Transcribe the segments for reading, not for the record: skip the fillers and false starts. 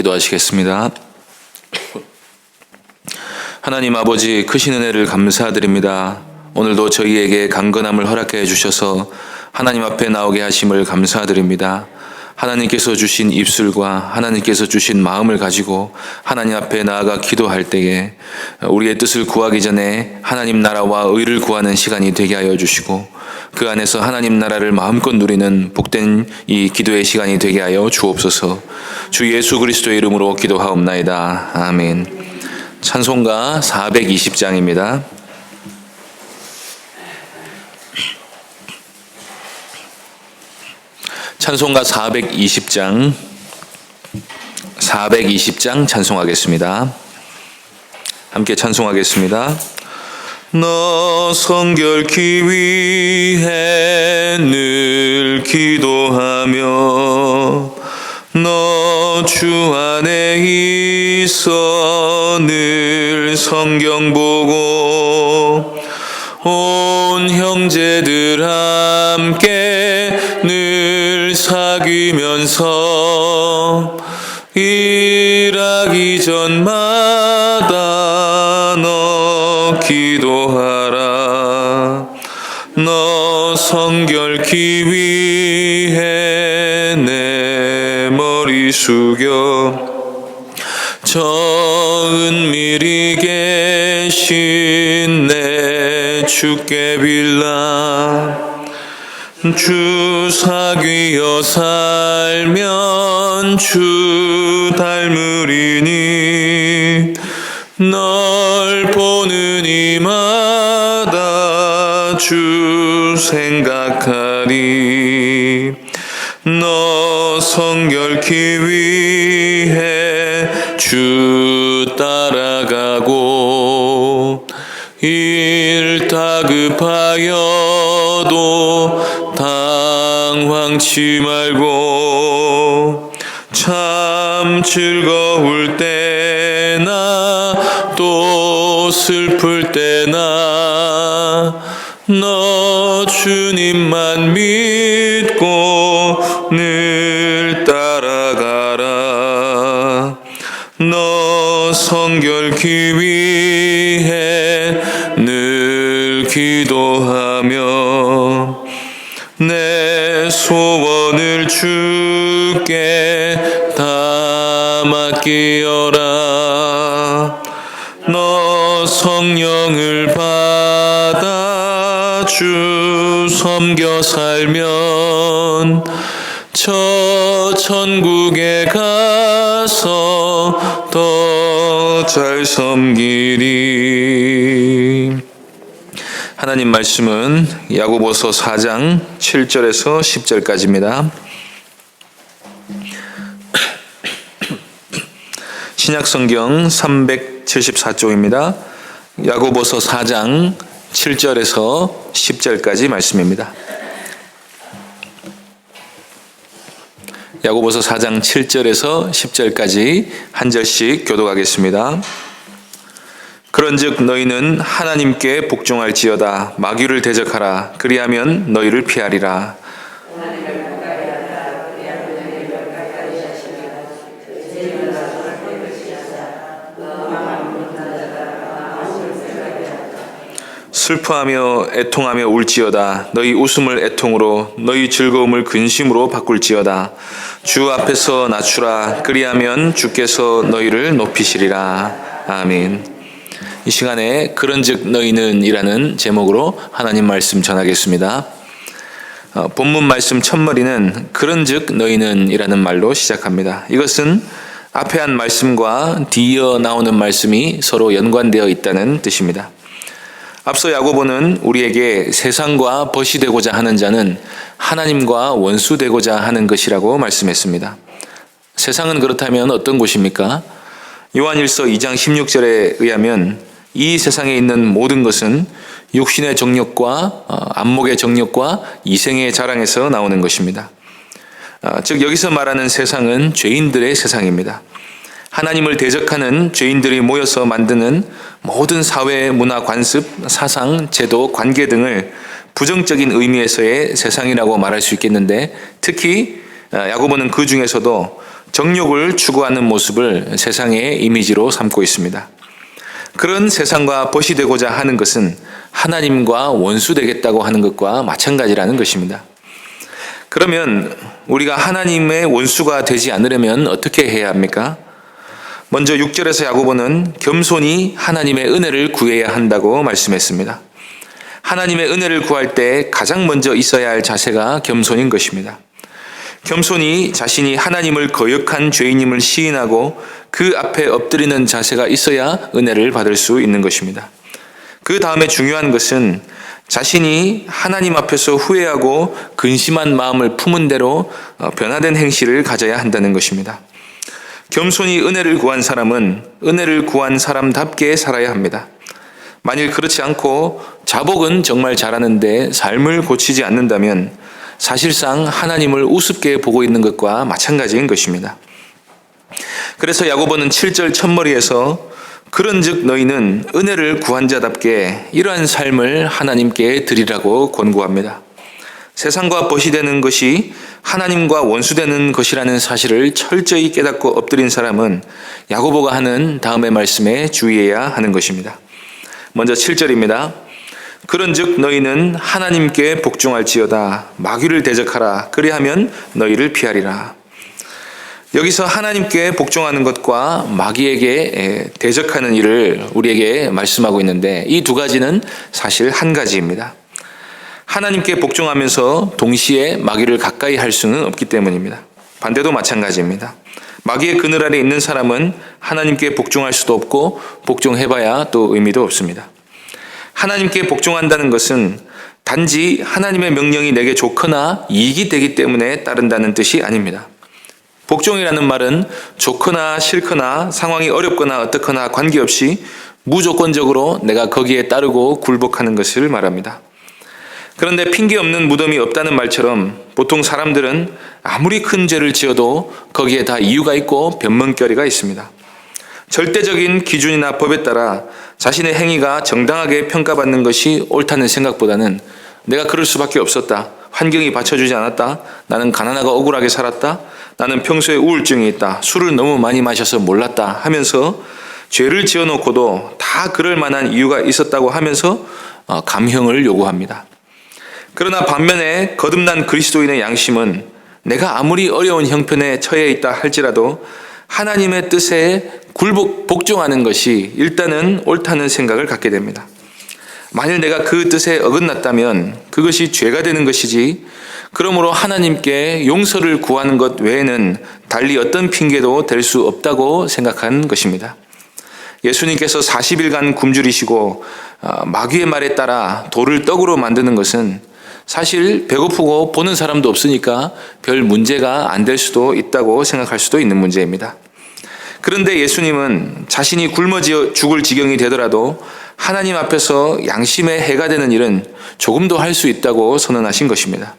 기도하시겠습니다. 하나님 아버지, 크신 은혜를 감사드립니다. 오늘도 저희에게 강건함을 허락해 주셔서 하나님 앞에 나오게 하심을 감사드립니다. 하나님께서 주신 입술과 하나님께서 주신 마음을 가지고 하나님 앞에 나아가 기도할 때에 우리의 뜻을 구하기 전에 하나님 나라와 의를 구하는 시간이 되게 하여 주시고, 그 안에서 하나님 나라를 마음껏 누리는 복된 이 기도의 시간이 되게 하여 주옵소서. 주 예수 그리스도의 이름으로 기도하옵나이다. 아멘. 찬송가 420장입니다. 찬송가 420장 찬송하겠습니다. 함께 찬송하겠습니다. 너 성결케 위해 늘 기도하며 너 주 안에 있어 늘 성경 보고 온 형제들 함께 늘 사귀면서 일하기 전마다 너 기도하라. 너 성결케 위해 내 머리 숙여 저 은밀히 계신 내 주께 빌라. 주 사귀어 살면 주 닮으리니 널 보는 이마다 주 생각하리. 너 성결케 위해 주 따라가고 일 다급하여도 당황치 말고 참 즐거울 때나 또 슬플 때나 너 주님만 믿고 늘 따라가라. 너 성결케 위해 늘 기도하며 내 소원을 주께 다 맡기어라. 너 성령을 받아 주 섬겨 살면 저 천국에 가서 더 잘 섬기리. 하나님 말씀은 야고보서 4장 7절에서 10절까지입니다. 신약성경 374쪽입니다. 야고보서 4장 7절에서 10절까지 말씀입니다. 야고보서 4장 7절에서 10절까지 한 절씩 교독하겠습니다. 그런즉 너희는 하나님께 복종할지어다. 마귀를 대적하라. 그리하면 너희를 피하리라. 슬퍼하며 애통하며 울지어다. 너희 웃음을 애통으로 너희 즐거움을 근심으로 바꿀지어다. 주 앞에서 낮추라. 그리하면 주께서 너희를 높이시리라. 아멘. 이 시간에 그런즉 너희는 이라는 제목으로 하나님 말씀 전하겠습니다. 본문 말씀 첫머리는 그런즉 너희는 이라는 말로 시작합니다. 이것은 앞에 한 말씀과 뒤이어 나오는 말씀이 서로 연관되어 있다는 뜻입니다. 앞서 야고보는 우리에게 세상과 벗이 되고자 하는 자는 하나님과 원수 되고자 하는 것이라고 말씀했습니다. 세상은 그렇다면 어떤 곳입니까? 요한일서 2장 16절에 의하면 이 세상에 있는 모든 것은 육신의 정욕과 안목의 정욕과 이생의 자랑에서 나오는 것입니다. 즉 여기서 말하는 세상은 죄인들의 세상입니다. 하나님을 대적하는 죄인들이 모여서 만드는 모든 사회, 문화, 관습, 사상, 제도, 관계 등을 부정적인 의미에서의 세상이라고 말할 수 있겠는데, 특히 야고보는 그 중에서도 정욕을 추구하는 모습을 세상의 이미지로 삼고 있습니다. 그런 세상과 벗이 되고자 하는 것은 하나님과 원수되겠다고 하는 것과 마찬가지라는 것입니다. 그러면 우리가 하나님의 원수가 되지 않으려면 어떻게 해야 합니까? 먼저 6절에서 야고보는 겸손히 하나님의 은혜를 구해야 한다고 말씀했습니다. 하나님의 은혜를 구할 때 가장 먼저 있어야 할 자세가 겸손인 것입니다. 겸손히 자신이 하나님을 거역한 죄인임을 시인하고 그 앞에 엎드리는 자세가 있어야 은혜를 받을 수 있는 것입니다. 그 다음에 중요한 것은 자신이 하나님 앞에서 후회하고 근심한 마음을 품은 대로 변화된 행실을 가져야 한다는 것입니다. 겸손히 은혜를 구한 사람은 은혜를 구한 사람답게 살아야 합니다. 만일 그렇지 않고 자복은 정말 잘하는데 삶을 고치지 않는다면 사실상 하나님을 우습게 보고 있는 것과 마찬가지인 것입니다. 그래서 야고보는 7절 첫머리에서 그런즉 너희는 은혜를 구한 자답게 이러한 삶을 하나님께 드리라고 권고합니다. 세상과 벗이 되는 것이 하나님과 원수되는 것이라는 사실을 철저히 깨닫고 엎드린 사람은 야고보가 하는 다음의 말씀에 주의해야 하는 것입니다. 먼저 7절입니다. 그런즉 너희는 하나님께 복종할지어다 마귀를 대적하라 그리하면 너희를 피하리라. 여기서 하나님께 복종하는 것과 마귀에게 대적하는 일을 우리에게 말씀하고 있는데 이 두 가지는 사실 한 가지입니다. 하나님께 복종하면서 동시에 마귀를 가까이 할 수는 없기 때문입니다. 반대도 마찬가지입니다. 마귀의 그늘 아래 있는 사람은 하나님께 복종할 수도 없고 복종해봐야 또 의미도 없습니다. 하나님께 복종한다는 것은 단지 하나님의 명령이 내게 좋거나 이익이 되기 때문에 따른다는 뜻이 아닙니다. 복종이라는 말은 좋거나 싫거나 상황이 어렵거나 어떻거나 관계없이 무조건적으로 내가 거기에 따르고 굴복하는 것을 말합니다. 그런데 핑계 없는 무덤이 없다는 말처럼 보통 사람들은 아무리 큰 죄를 지어도 거기에 다 이유가 있고 변명거리가 있습니다. 절대적인 기준이나 법에 따라 자신의 행위가 정당하게 평가받는 것이 옳다는 생각보다는 내가 그럴 수밖에 없었다. 환경이 받쳐주지 않았다. 나는 가난하고 억울하게 살았다. 나는 평소에 우울증이 있다. 술을 너무 많이 마셔서 몰랐다 하면서 죄를 지어놓고도 다 그럴 만한 이유가 있었다고 하면서 감형을 요구합니다. 그러나 반면에 거듭난 그리스도인의 양심은 내가 아무리 어려운 형편에 처해 있다 할지라도 하나님의 뜻에 복종하는 것이 일단은 옳다는 생각을 갖게 됩니다. 만일 내가 그 뜻에 어긋났다면 그것이 죄가 되는 것이지 그러므로 하나님께 용서를 구하는 것 외에는 달리 어떤 핑계도 될 수 없다고 생각한 것입니다. 예수님께서 40일간 굶주리시고 마귀의 말에 따라 돌을 떡으로 만드는 것은 사실 배고프고 보는 사람도 없으니까 별 문제가 안 될 수도 있다고 생각할 수도 있는 문제입니다. 그런데 예수님은 자신이 굶어 죽을 지경이 되더라도 하나님 앞에서 양심에 해가 되는 일은 조금도 할 수 있다고 선언하신 것입니다.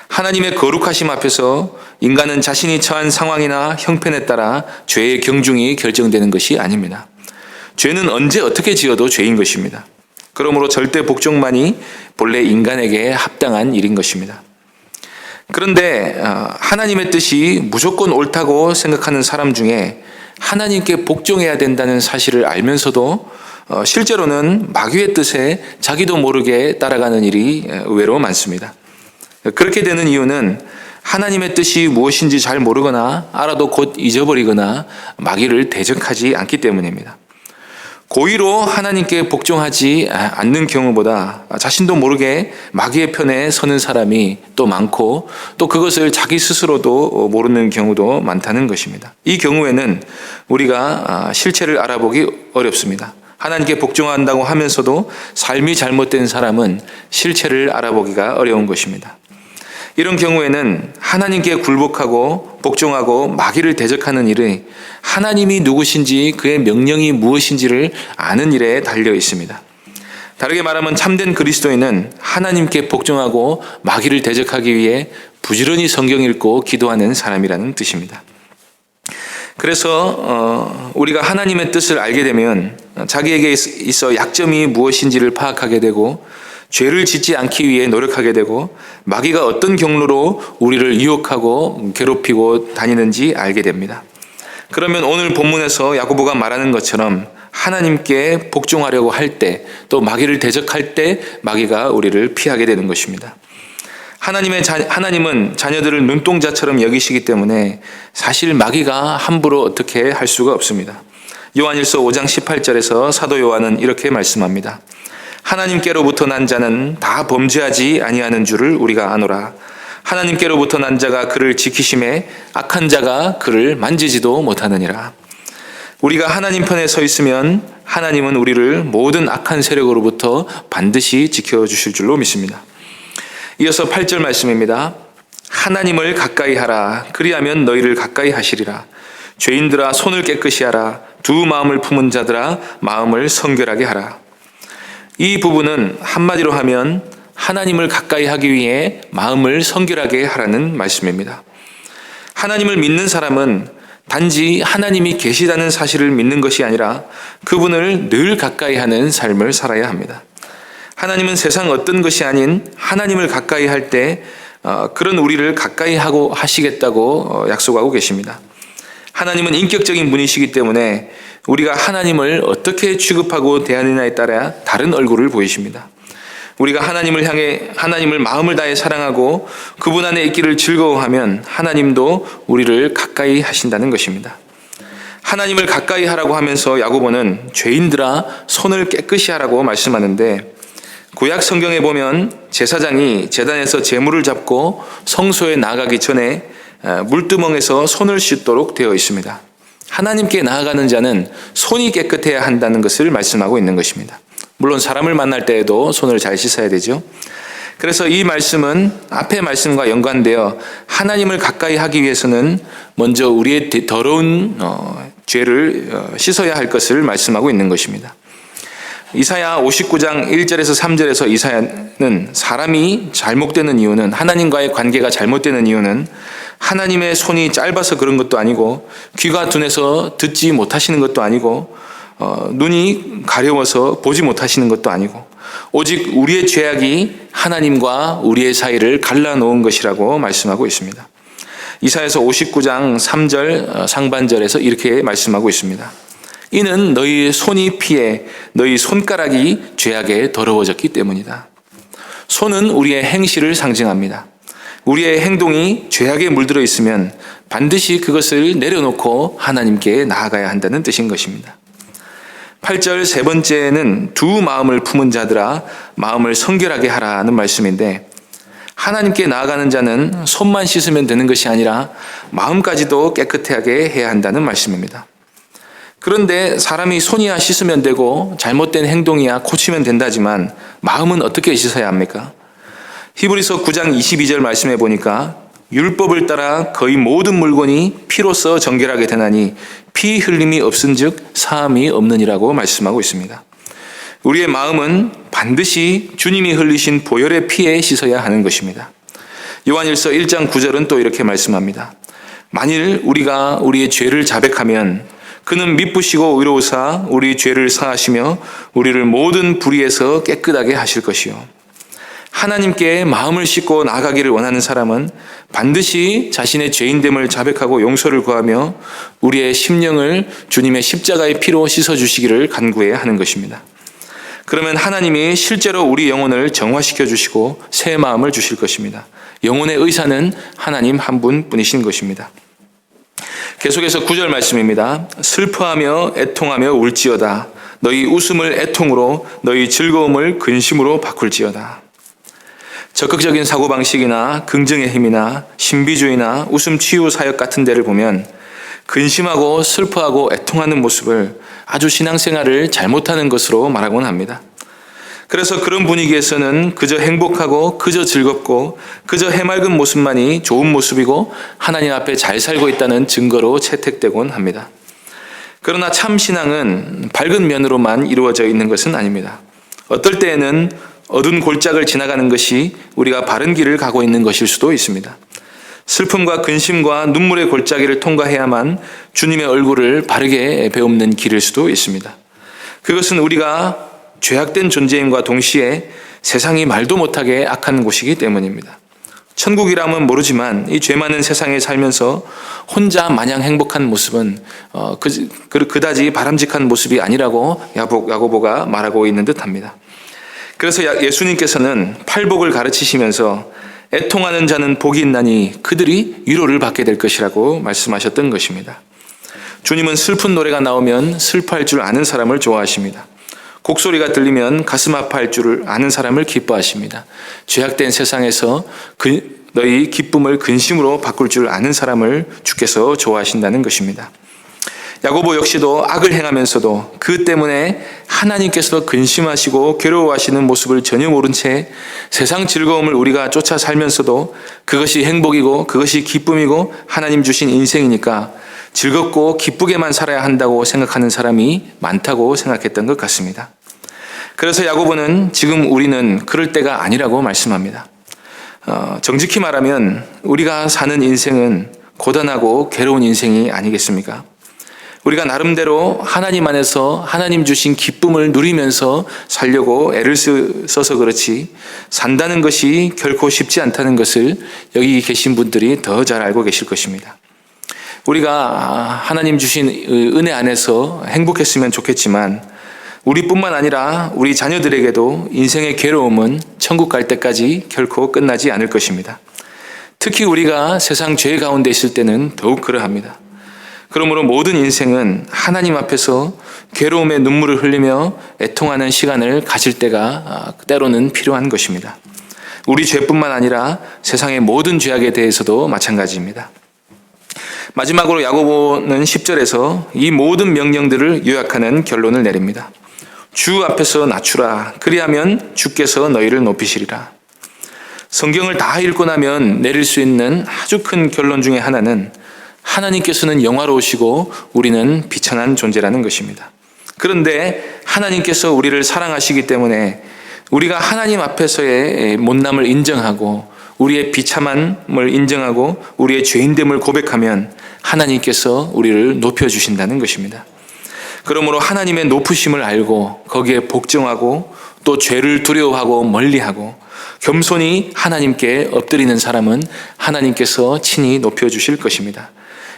하나님의 거룩하심 앞에서 인간은 자신이 처한 상황이나 형편에 따라 죄의 경중이 결정되는 것이 아닙니다. 죄는 언제 어떻게 지어도 죄인 것입니다. 그러므로 절대 복종만이 본래 인간에게 합당한 일인 것입니다. 그런데 하나님의 뜻이 무조건 옳다고 생각하는 사람 중에 하나님께 복종해야 된다는 사실을 알면서도 실제로는 마귀의 뜻에 자기도 모르게 따라가는 일이 의외로 많습니다. 그렇게 되는 이유는 하나님의 뜻이 무엇인지 잘 모르거나 알아도 곧 잊어버리거나 마귀를 대적하지 않기 때문입니다. 고의로 하나님께 복종하지 않는 경우보다 자신도 모르게 마귀의 편에 서는 사람이 또 많고 또 그것을 자기 스스로도 모르는 경우도 많다는 것입니다. 이 경우에는 우리가 실체를 알아보기 어렵습니다. 하나님께 복종한다고 하면서도 삶이 잘못된 사람은 실체를 알아보기가 어려운 것입니다. 이런 경우에는 하나님께 굴복하고 복종하고 마귀를 대적하는 일이 하나님이 누구신지 그의 명령이 무엇인지를 아는 일에 달려 있습니다. 다르게 말하면 참된 그리스도인은 하나님께 복종하고 마귀를 대적하기 위해 부지런히 성경 읽고 기도하는 사람이라는 뜻입니다. 그래서 우리가 하나님의 뜻을 알게 되면 자기에게 있어 약점이 무엇인지를 파악하게 되고 죄를 짓지 않기 위해 노력하게 되고 마귀가 어떤 경로로 우리를 유혹하고 괴롭히고 다니는지 알게 됩니다. 그러면 오늘 본문에서 야고보가 말하는 것처럼 하나님께 복종하려고 할 때, 또 마귀를 대적할 때 마귀가 우리를 피하게 되는 것입니다. 하나님은 자녀들을 눈동자처럼 여기시기 때문에 사실 마귀가 함부로 어떻게 할 수가 없습니다. 요한일서 5장 18절에서 사도 요한은 이렇게 말씀합니다. 하나님께로부터 난 자는 다 범죄하지 아니하는 줄을 우리가 아노라. 하나님께로부터 난 자가 그를 지키심에 악한 자가 그를 만지지도 못하느니라. 우리가 하나님 편에 서 있으면 하나님은 우리를 모든 악한 세력으로부터 반드시 지켜주실 줄로 믿습니다. 이어서 8절 말씀입니다. 하나님을 가까이 하라. 그리하면 너희를 가까이 하시리라. 죄인들아 손을 깨끗이 하라. 두 마음을 품은 자들아 마음을 성결하게 하라. 이 부분은 한마디로 하면 하나님을 가까이 하기 위해 마음을 성결하게 하라는 말씀입니다. 하나님을 믿는 사람은 단지 하나님이 계시다는 사실을 믿는 것이 아니라 그분을 늘 가까이 하는 삶을 살아야 합니다. 하나님은 세상 어떤 것이 아닌 하나님을 가까이 할 때 그런 우리를 가까이 하고 하시겠다고 약속하고 계십니다. 하나님은 인격적인 분이시기 때문에 우리가 하나님을 어떻게 취급하고 대하느냐에 따라 다른 얼굴을 보이십니다. 우리가 하나님을 향해 하나님을 마음을 다해 사랑하고 그분 안에 있기를 즐거워하면 하나님도 우리를 가까이 하신다는 것입니다. 하나님을 가까이 하라고 하면서 야고보는 죄인들아 손을 깨끗이 하라고 말씀하는데, 구약 성경에 보면 제사장이 제단에서 제물을 잡고 성소에 나아가기 전에 물두멍에서 손을 씻도록 되어 있습니다. 하나님께 나아가는 자는 손이 깨끗해야 한다는 것을 말씀하고 있는 것입니다. 물론 사람을 만날 때에도 손을 잘 씻어야 되죠. 그래서 이 말씀은 앞의 말씀과 연관되어 하나님을 가까이 하기 위해서는 먼저 우리의 더러운 죄를 씻어야 할 것을 말씀하고 있는 것입니다. 이사야 59장 1절에서 3절에서 이사야는 사람이 잘못되는 이유는, 하나님과의 관계가 잘못되는 이유는 하나님의 손이 짧아서 그런 것도 아니고, 귀가 둔해서 듣지 못하시는 것도 아니고, 눈이 가려워서 보지 못하시는 것도 아니고, 오직 우리의 죄악이 하나님과 우리의 사이를 갈라놓은 것이라고 말씀하고 있습니다. 이사야서 59장 3절 상반절에서 이렇게 말씀하고 있습니다. 이는 너희 손이 피해 너희 손가락이 죄악에 더러워졌기 때문이다. 손은 우리의 행실을 상징합니다. 우리의 행동이 죄악에 물들어 있으면 반드시 그것을 내려놓고 하나님께 나아가야 한다는 뜻인 것입니다. 8절 세 번째는 두 마음을 품은 자들아 마음을 성결하게 하라는 말씀인데, 하나님께 나아가는 자는 손만 씻으면 되는 것이 아니라 마음까지도 깨끗하게 해야 한다는 말씀입니다. 그런데 사람이 손이야 씻으면 되고 잘못된 행동이야 고치면 된다지만 마음은 어떻게 씻어야 합니까? 히브리서 9장 22절 말씀해 보니까 율법을 따라 거의 모든 물건이 피로써 정결하게 되나니 피 흘림이 없은즉 사함이 없느니라고 말씀하고 있습니다. 우리의 마음은 반드시 주님이 흘리신 보혈의 피에 씻어야 하는 것입니다. 요한일서 1장 9절은 또 이렇게 말씀합니다. 만일 우리가 우리의 죄를 자백하면 그는 미쁘시고 의로우사 우리 죄를 사하시며 우리를 모든 불의에서 깨끗하게 하실 것이요. 하나님께 마음을 씻고 나아가기를 원하는 사람은 반드시 자신의 죄인됨을 자백하고 용서를 구하며 우리의 심령을 주님의 십자가의 피로 씻어주시기를 간구해야 하는 것입니다. 그러면 하나님이 실제로 우리 영혼을 정화시켜 주시고 새 마음을 주실 것입니다. 영혼의 의사는 하나님 한 분뿐이신 것입니다. 계속해서 9절 말씀입니다. 슬퍼하며 애통하며 울지어다. 너희 웃음을 애통으로 너희 즐거움을 근심으로 바꿀지어다. 적극적인 사고방식이나 긍정의 힘이나 신비주의나 웃음 치유 사역 같은 데를 보면 근심하고 슬퍼하고 애통하는 모습을 아주 신앙생활을 잘못하는 것으로 말하곤 합니다. 그래서 그런 분위기에서는 그저 행복하고 그저 즐겁고 그저 해맑은 모습만이 좋은 모습이고 하나님 앞에 잘 살고 있다는 증거로 채택되곤 합니다. 그러나 참 신앙은 밝은 면으로만 이루어져 있는 것은 아닙니다. 어떨 때에는 어두운 골짜기를 지나가는 것이 우리가 바른 길을 가고 있는 것일 수도 있습니다. 슬픔과 근심과 눈물의 골짜기를 통과해야만 주님의 얼굴을 바르게 배움는 길일 수도 있습니다. 그것은 우리가 죄악된 존재임과 동시에 세상이 말도 못하게 악한 곳이기 때문입니다. 천국이라면 모르지만 이 죄 많은 세상에 살면서 혼자 마냥 행복한 모습은 그다지 바람직한 모습이 아니라고 야고보가 말하고 있는 듯합니다. 그래서 예수님께서는 팔복을 가르치시면서 애통하는 자는 복이 있나니 그들이 위로를 받게 될 것이라고 말씀하셨던 것입니다. 주님은 슬픈 노래가 나오면 슬퍼할 줄 아는 사람을 좋아하십니다. 곡소리가 들리면 가슴 아파할 줄 아는 사람을 기뻐하십니다. 죄악된 세상에서 너희 기쁨을 근심으로 바꿀 줄 아는 사람을 주께서 좋아하신다는 것입니다. 야고보 역시도 악을 행하면서도 그 때문에 하나님께서 근심하시고 괴로워하시는 모습을 전혀 모른 채 세상 즐거움을 우리가 쫓아 살면서도 그것이 행복이고 그것이 기쁨이고 하나님 주신 인생이니까 즐겁고 기쁘게만 살아야 한다고 생각하는 사람이 많다고 생각했던 것 같습니다. 그래서 야고보는 지금 우리는 그럴 때가 아니라고 말씀합니다. 정직히 말하면 우리가 사는 인생은 고단하고 괴로운 인생이 아니겠습니까? 우리가 나름대로 하나님 안에서 하나님 주신 기쁨을 누리면서 살려고 애를 써서 그렇지 산다는 것이 결코 쉽지 않다는 것을 여기 계신 분들이 더 잘 알고 계실 것입니다. 우리가 하나님 주신 은혜 안에서 행복했으면 좋겠지만 우리뿐만 아니라 우리 자녀들에게도 인생의 괴로움은 천국 갈 때까지 결코 끝나지 않을 것입니다. 특히 우리가 세상 죄 가운데 있을 때는 더욱 그러합니다. 그러므로 모든 인생은 하나님 앞에서 괴로움의 눈물을 흘리며 애통하는 시간을 가질 때가 때로는 필요한 것입니다. 우리 죄뿐만 아니라 세상의 모든 죄악에 대해서도 마찬가지입니다. 마지막으로 야고보는 10절에서 이 모든 명령들을 요약하는 결론을 내립니다. 주 앞에서 낮추라. 그리하면 주께서 너희를 높이시리라. 성경을 다 읽고 나면 내릴 수 있는 아주 큰 결론 중에 하나는 하나님께서는 영화로우시고 우리는 비천한 존재라는 것입니다. 그런데 하나님께서 우리를 사랑하시기 때문에 우리가 하나님 앞에서의 못남을 인정하고 우리의 비참함을 인정하고 우리의 죄인됨을 고백하면 하나님께서 우리를 높여주신다는 것입니다. 그러므로 하나님의 높으심을 알고 거기에 복종하고 또 죄를 두려워하고 멀리하고 겸손히 하나님께 엎드리는 사람은 하나님께서 친히 높여주실 것입니다.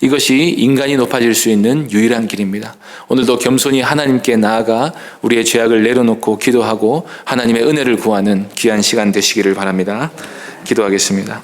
이것이 인간이 높아질 수 있는 유일한 길입니다. 오늘도 겸손히 하나님께 나아가 우리의 죄악을 내려놓고 기도하고 하나님의 은혜를 구하는 귀한 시간 되시기를 바랍니다. 기도하겠습니다.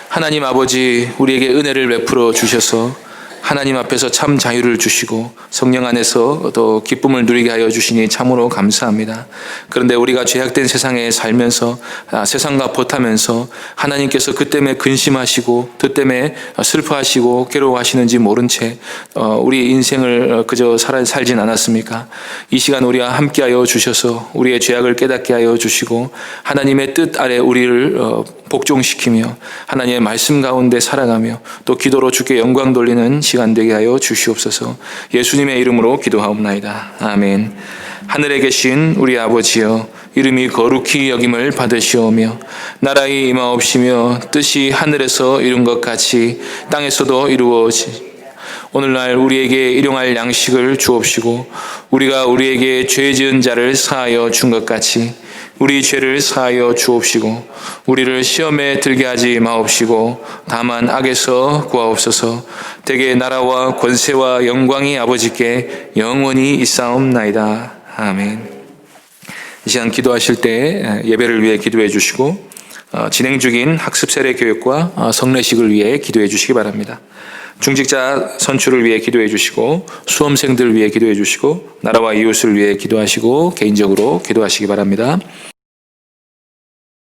하나님 아버지, 우리에게 은혜를 베풀어 주셔서 하나님 앞에서 참 자유를 주시고 성령 안에서 또 기쁨을 누리게 하여 주시니 참으로 감사합니다. 그런데 우리가 죄악된 세상에 살면서 세상과 버타면서 하나님께서 그 때문에 근심하시고 그 때문에 슬퍼하시고 괴로워하시는지 모른 채 우리 인생을 그저 살진 않았습니까? 이 시간 우리와 함께하여 주셔서 우리의 죄악을 깨닫게 하여 주시고 하나님의 뜻 아래 우리를 복종시키며 하나님의 말씀 가운데 살아가며 또 기도로 주께 영광 돌리는 시간 되게 하여 주시옵소서. 예수님의 이름으로 기도하옵나이다. 아멘. 하늘에 계신 우리 아버지여, 이름이 거룩히 여김을 받으시오며 나라의 임하옵시며 뜻이 하늘에서 이룬 것 같이 땅에서도 이루어지. 오늘날 우리에게 일용할 양식을 주옵시고 우리가 우리에게 죄 지은 자를 사하여 준 것 같이 우리 죄를 사하여 주옵시고 우리를 시험에 들게 하지 마옵시고 다만 악에서 구하옵소서. 대개 나라와 권세와 영광이 아버지께 영원히 있사옵나이다. 아멘. 이 시간 기도하실 때 예배를 위해 기도해 주시고 진행 중인 학습 세례 교육과 성례식을 위해 기도해 주시기 바랍니다. 중직자 선출을 위해 기도해 주시고 수험생들을 위해 기도해 주시고 나라와 이웃을 위해 기도하시고 개인적으로 기도하시기 바랍니다.